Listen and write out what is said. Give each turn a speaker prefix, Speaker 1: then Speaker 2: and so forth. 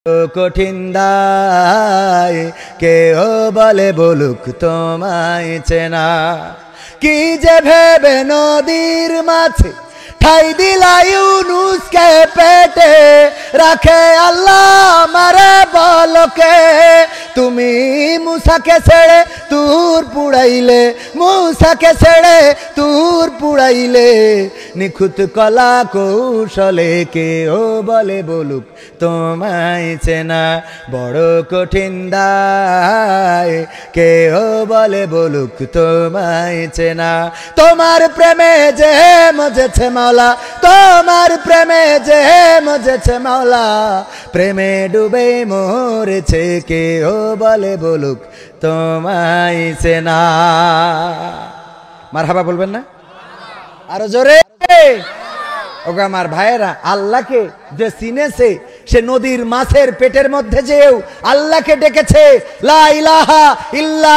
Speaker 1: কঠিন দায় কেউ বলে বলুক তোমায় চেনা, কি যে ভেবে নদীর মাছে ঠাই দিলা ইউনুসকে পেটে রাখে আল্লাহ মারে বলকে। তুমি মুসাকে ছেড়ে তুর পুড়াইলে, মুসাকে ছেড়ে তুর পুড়াইলে, নিখুঁত কলা কৌশলে কেউ বলে বলুক তোমায় চেনা। বড় কঠিন দায় কেউ বলে বলুক তোমায় চেনা। তোমার প্রেমে যে মজেছে মাওলা, তোমার প্রেমে যে মজেছে মাওলা, প্রেমে ডুবে মরেছে কেউ বলে বলুক তোমায় চেনা। মারহাবা বলবেন না আরো জোরে? ওগো আমার ভাইয়েরা, আল্লাহকে যে চিনেছে সে নদীর মাছের পেটের মধ্যে যেও আল্লাহকে ডেকেছে লা ইলাহা ইল্লা